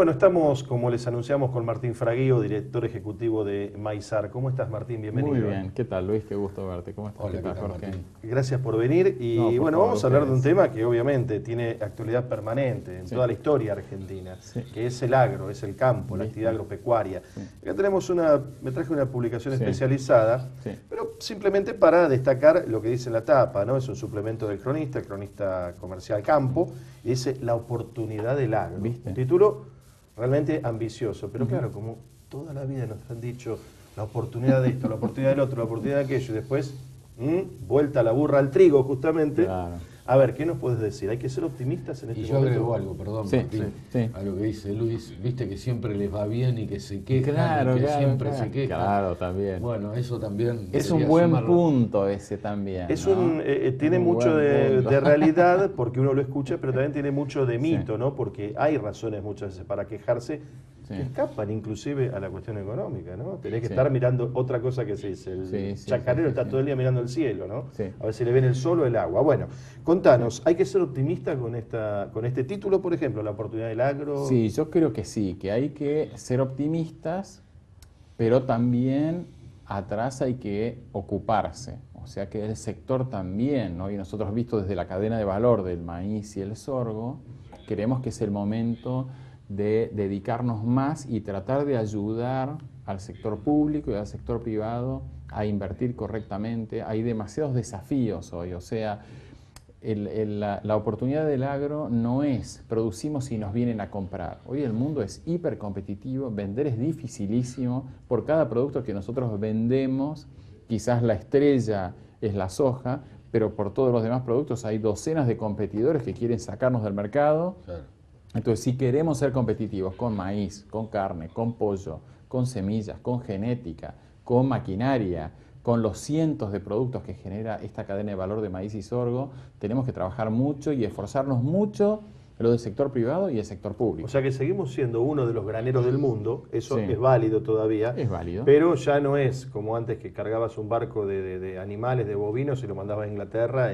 Bueno, estamos, como les anunciamos, con Martín Fraguío, director ejecutivo de Maizar. ¿Cómo estás, Martín? Bienvenido. Muy bien. ¿Qué tal, Luis? Qué gusto verte. ¿Cómo estás? Hola, ¿Qué tal, ¿qué tal, Jorge? Martín? Gracias por venir. Y No, por bueno, favor, vamos a hablar de un ustedes. tema que obviamente tiene actualidad permanente en Sí. toda la historia argentina, Sí. que es el agro, es el campo, la ¿Viste? actividad agropecuaria. Sí. Acá tenemos me traje una publicación Sí. especializada, Sí. pero simplemente para destacar lo que dice en la tapa, ¿no? Es un suplemento del cronista, el cronista comercial Campo, y dice La oportunidad del agro. ¿Viste? Un título realmente ambicioso, pero claro, como toda la vida nos han dicho la oportunidad de esto, la oportunidad del otro, la oportunidad de aquello, y después vuelta la burra al trigo, justamente. Claro. A ver, ¿qué nos puedes decir? ¿Hay que ser optimistas en este Y yo momento? agrego algo, perdón, Sí, Martín, sí. a lo que dice Luis. Viste que siempre les va bien y que se quejan Claro, y que claro, siempre claro. se quejan. Claro, también. Bueno, eso también. Es debería un buen sumarlo. punto ese también, Es ¿no? tiene Un mucho buen punto. de realidad porque uno lo escucha, pero también tiene mucho de Sí. mito, ¿no? Porque hay razones muchas veces para quejarse Sí. que escapan inclusive a la cuestión económica, ¿no? Tenés que Sí. estar mirando otra cosa que se dice. El Sí, sí, chacarero sí, está sí. todo el día mirando el cielo, ¿no? Sí. A ver si le ven el sol o el agua. Bueno, contanos, ¿hay que ser optimista con este título, por ejemplo, la oportunidad del agro? Sí, yo creo que sí, que hay que ser optimistas, pero también atrás hay que ocuparse. O sea que el sector también, ¿no? Y nosotros visto desde la cadena de valor del maíz y el sorgo, creemos que es el momento de dedicarnos más y tratar de ayudar al sector público y al sector privado a invertir correctamente. Hay demasiados desafíos hoy, o sea, la oportunidad del agro no es producimos y nos vienen a comprar. Hoy el mundo es hiper competitivo, vender es dificilísimo. Por cada producto que nosotros vendemos, quizás la estrella es la soja, pero por todos los demás productos hay docenas de competidores que quieren sacarnos del mercado. Claro. Entonces, si queremos ser competitivos con maíz, con carne, con pollo, con semillas, con genética, con maquinaria, con los cientos de productos que genera esta cadena de valor de maíz y sorgo, tenemos que trabajar mucho y esforzarnos mucho en lo del sector privado y el sector público. O sea que seguimos siendo uno de los graneros del mundo, eso Sí. es válido todavía. Es válido. Pero ya no es como antes que cargabas un barco de animales, de bovinos y lo mandabas a Inglaterra,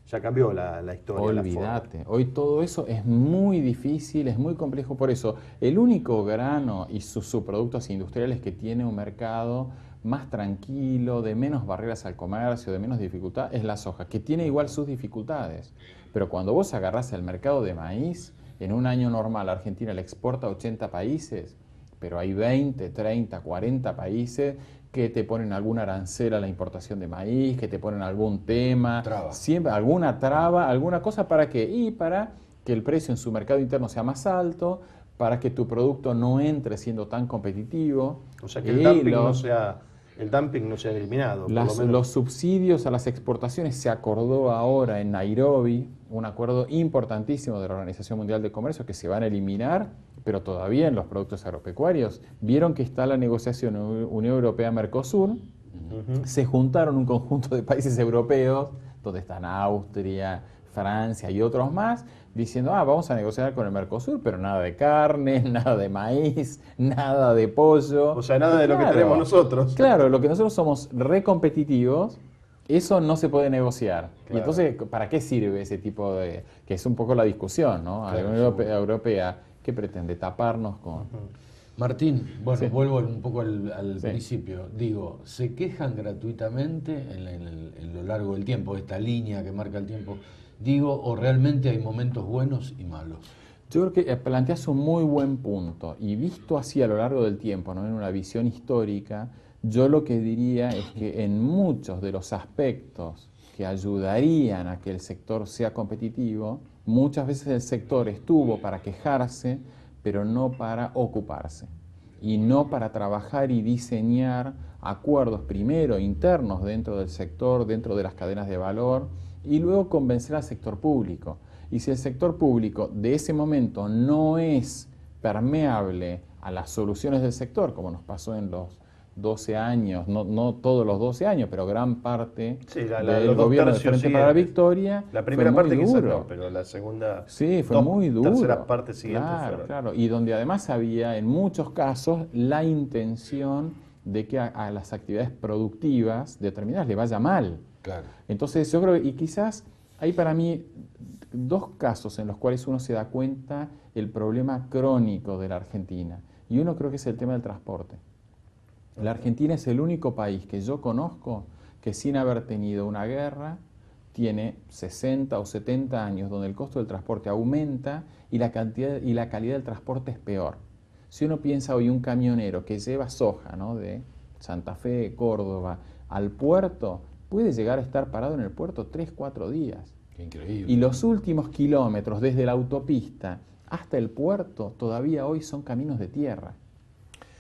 ya cambió la historia. la forma. Olvídate, hoy todo eso es muy difícil, es muy complejo, por eso el único grano y sus subproductos industriales que tiene un mercado más tranquilo, de menos barreras al comercio, de menos dificultad, es la soja, que tiene igual sus dificultades. Pero cuando vos agarrás el mercado de maíz, en un año normal Argentina le exporta a 80 países, pero hay 20, 30, 40 países que te ponen alguna arancel a la importación de maíz, que te ponen algún tema, Traba. siempre alguna traba, alguna cosa para qué, y para que el precio en su mercado interno sea más alto, para que tu producto no entre siendo tan competitivo. O sea que el Y dumping no sea eliminado. Por lo menos. los subsidios a las exportaciones se acordó ahora en Nairobi, un acuerdo importantísimo de la Organización Mundial de Comercio que se van a eliminar, pero todavía en los productos agropecuarios. Vieron que está la negociación Unión Europea-Mercosur, se juntaron un conjunto de países europeos, donde están Austria, Francia y otros más, diciendo, vamos a negociar con el Mercosur, pero nada de carne, nada de maíz, nada de pollo. O sea, nada de lo que tenemos nosotros. Claro, lo que nosotros somos recompetitivos, eso no se puede negociar. Claro. Y entonces, ¿para qué sirve ese tipo de...? Que es un poco la discusión, ¿no? Claro, La Unión Europea, ¿qué pretende? Taparnos con... Martín, bueno, Sí. vuelvo un poco al Sí. principio. Digo, ¿se quejan gratuitamente en lo largo del tiempo, esta línea que marca el tiempo? Digo, ¿o realmente hay momentos buenos y malos? Yo creo que planteas un muy buen punto y visto así a lo largo del tiempo, ¿no? En una visión histórica, yo lo que diría es que en muchos de los aspectos que ayudarían a que el sector sea competitivo, muchas veces el sector estuvo para quejarse, pero no para ocuparse y no para trabajar y diseñar acuerdos primero internos dentro del sector, dentro de las cadenas de valor y luego convencer al sector público. Y si el sector público de ese momento no es permeable a las soluciones del sector, como nos pasó en los 12 años, no todos los 12 años, pero gran parte Sí, del los dos gobierno de tercios Frente para la siguientes. Victoria. La primera fue parte muy quizás duro. no, pero la segunda. Sí, fue dos muy duro. terceras partes siguientes Claro, fueron. claro. Y donde además había, en muchos casos, la intención de que a las actividades productivas determinadas le vaya mal. Claro. Entonces yo creo, y quizás ahí para mí dos casos en los cuales uno se da cuenta el problema crónico de la Argentina. Y uno creo que es el tema del transporte. La Argentina es el único país que yo conozco que sin haber tenido una guerra tiene 60 o 70 años donde el costo del transporte aumenta y la cantidad y la calidad del transporte es peor. Si uno piensa hoy un camionero que lleva soja, ¿no?, de Santa Fe, Córdoba, al puerto, puede llegar a estar parado en el puerto 3, 4 días. Qué increíble. Y los últimos kilómetros desde la autopista hasta el puerto todavía hoy son caminos de tierra.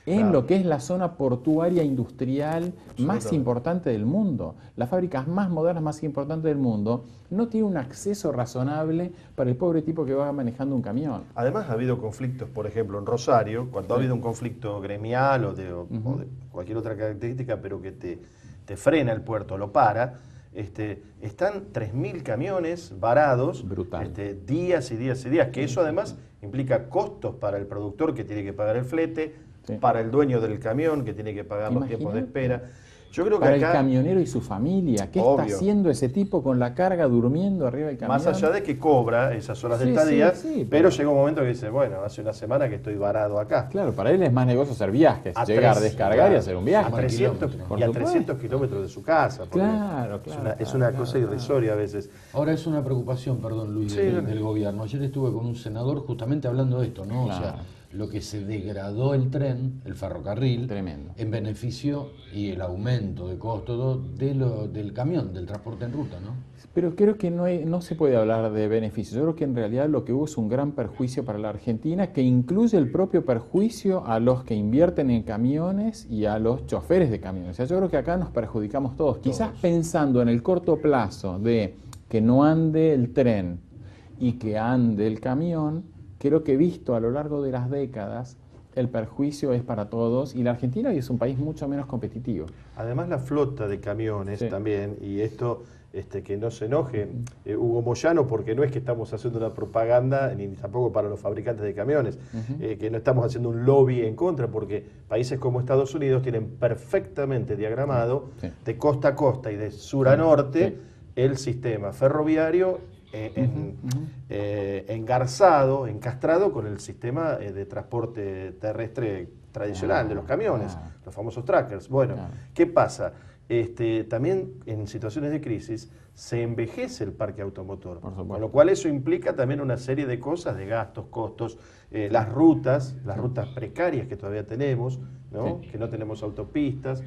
En Claro. lo que es la zona portuaria industrial más Absolutamente. importante del mundo. Las fábricas más modernas, más importantes del mundo, no tienen un acceso razonable para el pobre tipo que va manejando un camión. Además ha habido conflictos, por ejemplo, en Rosario, cuando ha habido un conflicto gremial o de cualquier otra característica, pero que te frena el puerto, lo para, están 3.000 camiones varados Brutal. días y días y días, que eso además implica costos para el productor que tiene que pagar el flete, Sí. para el dueño del camión que tiene que pagar los tiempos de Imagínate. espera. Yo creo que Para acá, el camionero y su familia, ¿qué está Obvio. haciendo ese tipo con la carga durmiendo arriba del camión? más allá de que cobra esas horas de Sí, estadía, sí, sí, pero llega un momento que dice, bueno, hace una semana que estoy varado acá. Claro, para él es más negocio hacer viajes, A llegar, 3, descargar claro, y hacer un viaje. A 300, Por y a supuesto. 300 kilómetros de su casa. porque Claro, es claro, una, es claro, una claro, cosa claro. irrisoria a veces. Ahora es una preocupación, perdón Luis, Sí, del, dale. del gobierno. Ayer estuve con un senador justamente hablando de esto, ¿no? O sea, Claro. lo que se degradó el tren, el ferrocarril, Tremendo. en beneficio y el aumento de costo del camión, del transporte en ruta, ¿no? Pero creo que no se puede hablar de beneficios. Yo creo que en realidad lo que hubo es un gran perjuicio para la Argentina, que incluye el propio perjuicio a los que invierten en camiones y a los choferes de camiones. O sea, yo creo que acá nos perjudicamos todos. Quizás pensando en el corto plazo de que no ande el tren y que ande el camión, creo que visto a lo largo de las décadas, el perjuicio es para todos y la Argentina hoy es un país mucho menos competitivo. Además la flota de camiones Sí. también, y esto que no se enoje Hugo Moyano, porque no es que estamos haciendo una propaganda, ni tampoco para los fabricantes de camiones, que no estamos haciendo un lobby en contra, porque países como Estados Unidos tienen perfectamente diagramado Sí. de costa a costa y de sur a norte Sí. el sistema ferroviario engarzado, encastrado con el sistema de transporte terrestre tradicional de los camiones, Claro. los famosos trackers. Bueno, Claro. ¿qué pasa? También en situaciones de crisis se envejece el parque automotor, Por supuesto. con lo cual eso implica también una serie de cosas, de gastos, costos, las rutas precarias que todavía tenemos, ¿no? Sí. Que no tenemos autopistas,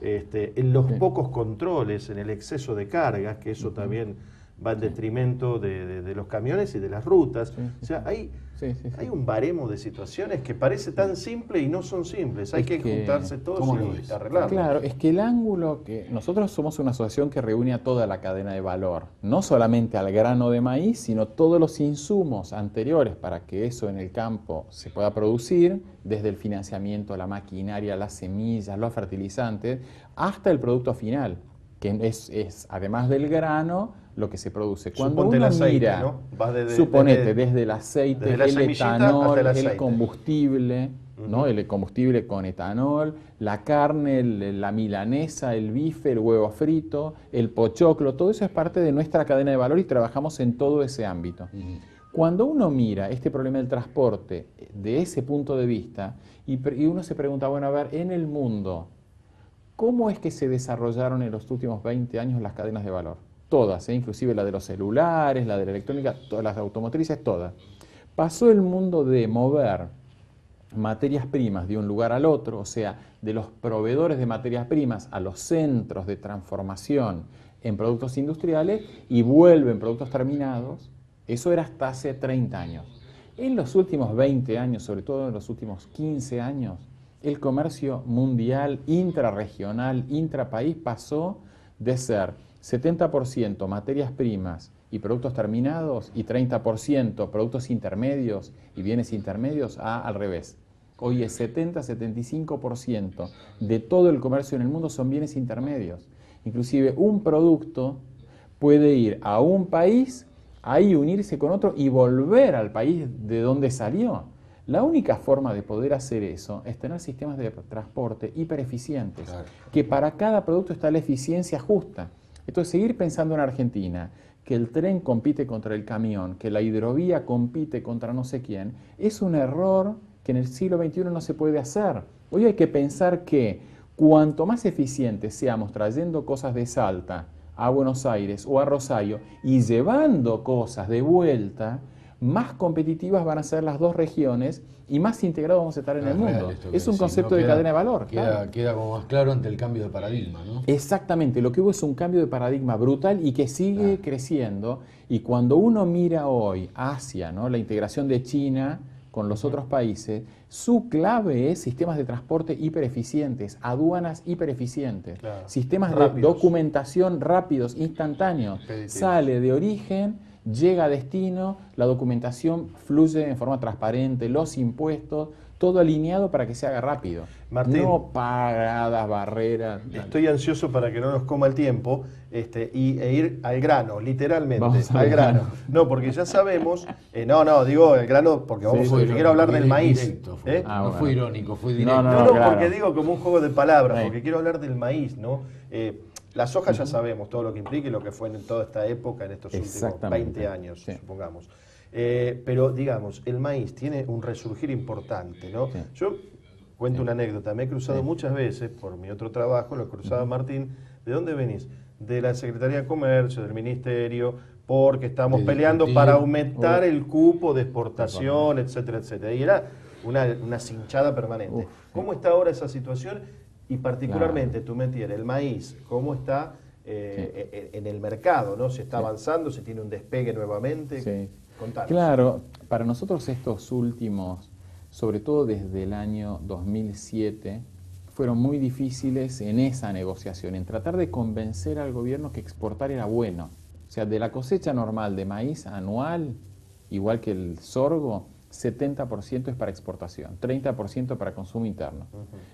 en los Sí. pocos controles, en el exceso de cargas, que eso también va en detrimento de los camiones y de las rutas. Sí, sí, O sea, hay Sí, sí, sí. hay un baremo de situaciones que parece tan simple y no son simples. Hay Es que que- juntarse todos ¿cómo lo y ves? arreglarlo. Claro, es que el ángulo que nosotros somos una asociación que reúne a toda la cadena de valor, no solamente al grano de maíz, sino todos los insumos anteriores para que eso en el campo se pueda producir, desde el financiamiento, la maquinaria, las semillas, los fertilizantes, hasta el producto final, que es además del grano lo que se produce. Cuando Suponte el uno aceite, mira, ¿no? Va suponete, desde el aceite, desde la el semillita etanol, hasta el el aceite. combustible, ¿no? El combustible con etanol, la carne, la milanesa, el bife, el huevo frito, el pochoclo, todo eso es parte de nuestra cadena de valor y trabajamos en todo ese ámbito. Cuando uno mira este problema del transporte de ese punto de vista y uno se pregunta, bueno, a ver, en el mundo, ¿cómo es que se desarrollaron en los últimos 20 años las cadenas de valor? Todas, inclusive la de los celulares, la de la electrónica, todas las automotrices, todas. Pasó el mundo de mover materias primas de un lugar al otro, o sea, de los proveedores de materias primas a los centros de transformación en productos industriales y vuelven productos terminados, eso era hasta hace 30 años. En los últimos 20 años, sobre todo en los últimos 15 años, el comercio mundial, intrarregional, intrapaís, pasó de ser 70% materias primas y productos terminados y 30% productos intermedios y bienes intermedios al revés. Hoy es 70-75% de todo el comercio en el mundo son bienes intermedios. Inclusive un producto puede ir a un país, ahí unirse con otro y volver al país de donde salió. La única forma de poder hacer eso es tener sistemas de transporte hipereficientes, Claro. que para cada producto está la eficiencia justa. Entonces, seguir pensando en Argentina, que el tren compite contra el camión, que la hidrovía compite contra no sé quién, es un error que en el siglo XXI no se puede hacer. Hoy hay que pensar que cuanto más eficientes seamos trayendo cosas de Salta a Buenos Aires o a Rosario y llevando cosas de vuelta, más competitivas van a ser las dos regiones y más integrados vamos a estar en el mundo. Es un concepto de cadena de valor. Queda como más claro ante el cambio de paradigma, ¿no? Exactamente, lo que hubo es un cambio de paradigma brutal y que sigue creciendo. Y cuando uno mira hoy Asia, ¿no? La integración de China con los otros países, su clave es sistemas de transporte hipereficientes, aduanas hipereficientes, sistemas de documentación rápidos, instantáneos. Sale de origen, llega a destino, la documentación fluye en forma transparente, los impuestos, todo alineado para que se haga rápido. Martín, no paradas, barreras. Estoy ansioso para que no nos coma el tiempo e ir al grano, literalmente, Vamos al grano. No, porque ya sabemos, digo el grano porque quiero hablar del maíz. Directo, no fue irónico, fue directo. No, claro. Porque digo como un juego de palabras, porque quiero hablar del maíz, ¿no? La soja ya sabemos todo lo que implica y lo que fue en toda esta época, en estos últimos 20 años, supongamos. Pero digamos, el maíz tiene un resurgir importante, ¿no? Sí. Yo cuento una anécdota, me he cruzado muchas veces por mi otro trabajo, lo cruzaba Martín. ¿De dónde venís? De la Secretaría de Comercio, del Ministerio, porque estamos peleando para aumentar el cupo de exportación, etcétera, etcétera. Y era una cinchada permanente. ¿Cómo está ahora esa situación? Y particularmente, tú me entiendes, el maíz, ¿cómo está en el mercado? ¿No? ¿Se está avanzando? ¿Se tiene un despegue nuevamente? Sí. Contanos. Claro, para nosotros estos últimos, sobre todo desde el año 2007, fueron muy difíciles en esa negociación, en tratar de convencer al gobierno que exportar era bueno. O sea, de la cosecha normal de maíz anual, igual que el sorgo, 70% es para exportación, 30% para consumo interno.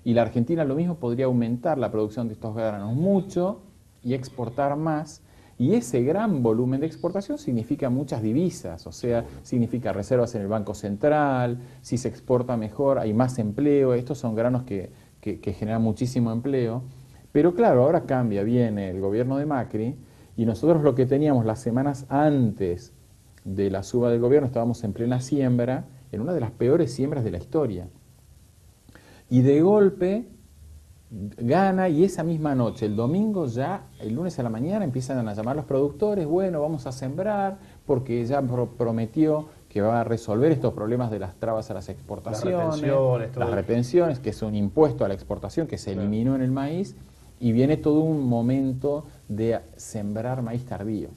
Y la Argentina lo mismo podría aumentar la producción de estos granos mucho y exportar más. Y ese gran volumen de exportación significa muchas divisas, o sea, significa reservas en el Banco Central, si se exporta mejor hay más empleo, estos son granos que generan muchísimo empleo. Pero claro, ahora cambia, viene el gobierno de Macri y nosotros lo que teníamos las semanas antes de la suba del gobierno, estábamos en plena siembra, en una de las peores siembras de la historia. Y de golpe gana y esa misma noche, el domingo ya, el lunes a la mañana empiezan a llamar los productores, bueno, vamos a sembrar porque ya prometió que va a resolver estos problemas de las trabas a las exportaciones, las retenciones, que es un impuesto a la exportación que se eliminó en el maíz, y viene todo un momento de sembrar maíz tardío.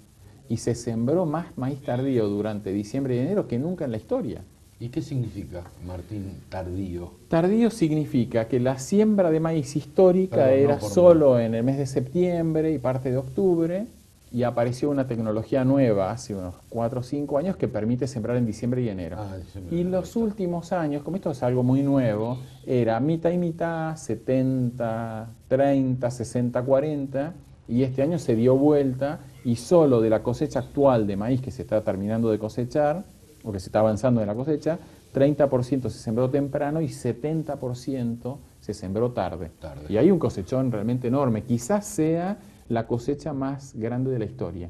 Y se sembró más maíz tardío durante diciembre y enero que nunca en la historia. ¿Y qué significa, Martín, tardío? Tardío significa que la siembra de maíz histórica era solo en el mes de septiembre y parte de octubre, y apareció una tecnología nueva hace unos 4 o 5 años que permite sembrar en diciembre y enero. Y los últimos años, como esto es algo muy nuevo, era mitad y mitad, 70, 30, 60, 40, y este año se dio vuelta y solo de la cosecha actual de maíz que se está terminando de cosechar, o que se está avanzando en la cosecha, 30% se sembró temprano y 70% se sembró tarde. Y hay un cosechón realmente enorme. Quizás sea la cosecha más grande de la historia.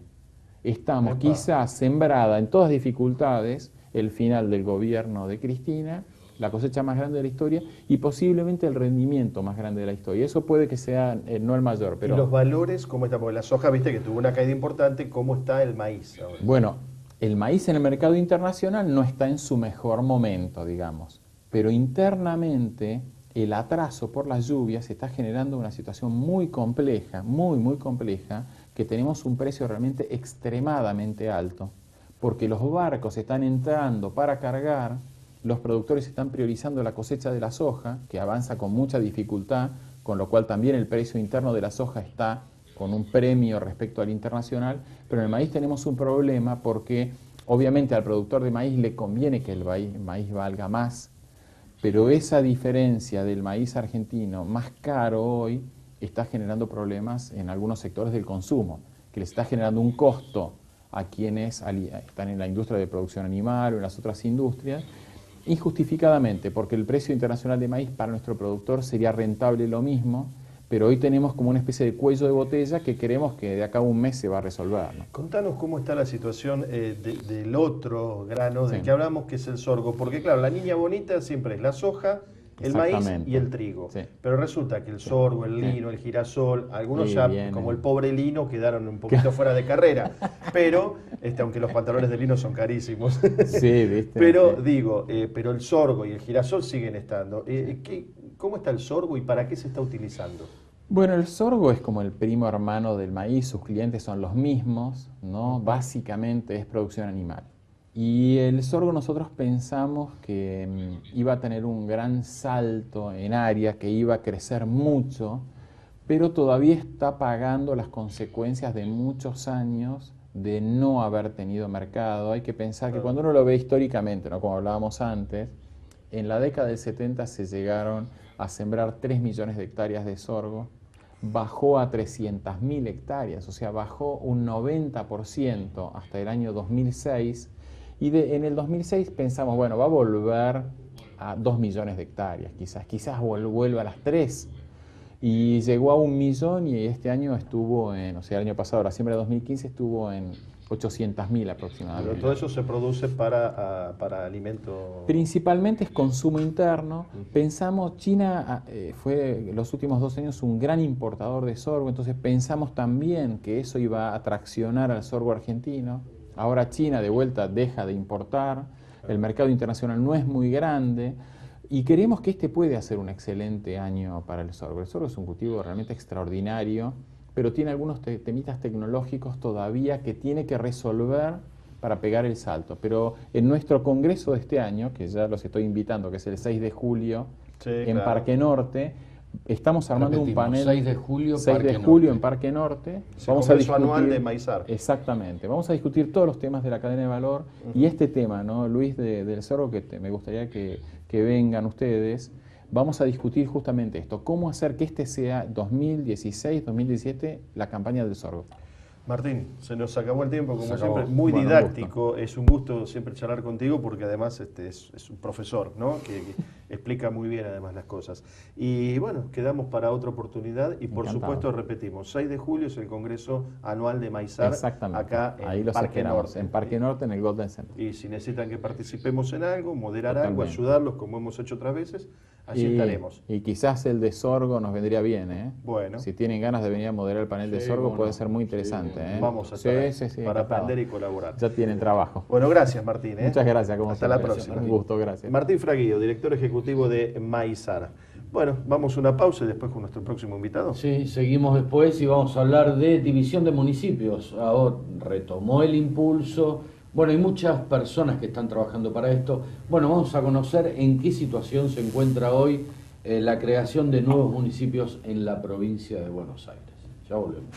Estamos quizás sembrada en todas dificultades, el final del gobierno de Cristina, la cosecha más grande de la historia y posiblemente el rendimiento más grande de la historia. Eso puede que sea no el mayor, pero... ¿Y los valores cómo están? Porque la soja, viste que tuvo una caída importante, ¿cómo está el maíz ahora? Bueno, el maíz en el mercado internacional no está en su mejor momento, digamos, pero internamente el atraso por las lluvias está generando una situación muy compleja, muy compleja, que tenemos un precio realmente extremadamente alto, porque los barcos están entrando para cargar, los productores están priorizando la cosecha de la soja, que avanza con mucha dificultad, con lo cual también el precio interno de la soja está con un premio respecto al internacional, pero en el maíz tenemos un problema porque obviamente al productor de maíz le conviene que el maíz valga más, pero esa diferencia del maíz argentino más caro hoy está generando problemas en algunos sectores del consumo, que les está generando un costo a quienes están en la industria de producción animal o en las otras industrias, injustificadamente, porque el precio internacional de maíz para nuestro productor sería rentable lo mismo, pero hoy tenemos como una especie de cuello de botella que creemos que de acá a un mes se va a resolver, ¿no? Contanos cómo está la situación del otro grano del Sí. que hablamos, que es el sorgo. Porque claro, la niña bonita siempre es la soja, el maíz Exactamente. y el trigo. Sí. Pero resulta que el sorgo, el lino, el girasol, algunos Sí, ya, viene. como el pobre lino, quedaron un poquito fuera de carrera. Pero, aunque los pantalones de lino son carísimos. Sí, ¿viste? Pero Sí. digo, pero el sorgo y el girasol siguen estando. ¿Cómo está el sorgo y para qué se está utilizando? Bueno, el sorgo es como el primo hermano del maíz, sus clientes son los mismos, ¿no? Básicamente es producción animal. Y el sorgo nosotros pensamos que iba a tener un gran salto en área, que iba a crecer mucho, pero todavía está pagando las consecuencias de muchos años de no haber tenido mercado. Hay que pensar que cuando uno lo ve históricamente, ¿no? Como hablábamos antes, en la década del 70 se llegaron a sembrar 3 millones de hectáreas de sorgo, bajó a 300.000 hectáreas, o sea, bajó un 90% hasta el año 2006, y en el 2006 pensamos, bueno, va a volver a 2 millones de hectáreas, quizás vuelva a las 3, y llegó a 1 millón y este año estuvo o sea, el año pasado, la siembra de 2015 estuvo en 800.000 aproximadamente. Pero todo eso se produce para alimento. Principalmente es consumo interno. Pensamos, China fue los últimos 2 años un gran importador de sorgo, entonces pensamos también que eso iba a traccionar al sorgo argentino. Ahora China de vuelta deja de importar, el mercado internacional no es muy grande y creemos que este puede ser un excelente año para el sorgo. El sorgo es un cultivo realmente extraordinario, pero tiene algunos temitas tecnológicos todavía que tiene que resolver para pegar el salto. Pero en nuestro congreso de este año, que ya los estoy invitando, que es el 6 de julio, Sí, en claro. Parque Norte, estamos armando Repetimos, un panel. 6 de julio, 6 Parque de julio Norte. en Parque Norte. Es el congreso anual de Maizar. Exactamente. Vamos a discutir todos los temas de la cadena de valor y este tema, ¿no, Luis, del sorgo, que me gustaría que vengan ustedes. Vamos a discutir justamente esto, cómo hacer que este sea 2016, 2017, la campaña del sorgo. Martín, se nos acabó el tiempo, como Se acabó. siempre, muy Bueno, didáctico. Es un gusto siempre charlar contigo porque además es un profesor, ¿no? Que explica muy bien además las cosas. Y bueno, quedamos para otra oportunidad y por Encantado. supuesto repetimos, 6 de julio es el Congreso Anual de Maizar Exactamente. acá en Ahí los Parque esperamos, Norte. en Parque Norte, en el Golden Center. Y si necesitan que participemos en algo, moderar algo, Totalmente. ayudarlos como hemos hecho otras veces, allí estaremos. Y quizás el de sorgo nos vendría bien, ¿eh? Bueno. Si tienen ganas de venir a moderar el panel de Sí, sorgo, cómo puede no. ser muy interesante, Sí, ¿eh? Vamos a Sí, estar ahí sí, sí, para encantado. aprender y colaborar. Ya tienen trabajo. Bueno, gracias Martín. Muchas gracias, como Hasta la siempre. próxima. Un gusto, gracias. Martín Fraguillo, director ejecutivo de Maizar. Bueno, vamos a una pausa y después con nuestro próximo invitado. Sí, seguimos después y vamos a hablar de división de municipios. Ahora retomó el impulso. Bueno, hay muchas personas que están trabajando para esto. Bueno, vamos a conocer en qué situación se encuentra hoy la creación de nuevos municipios en la provincia de Buenos Aires. Ya volvemos.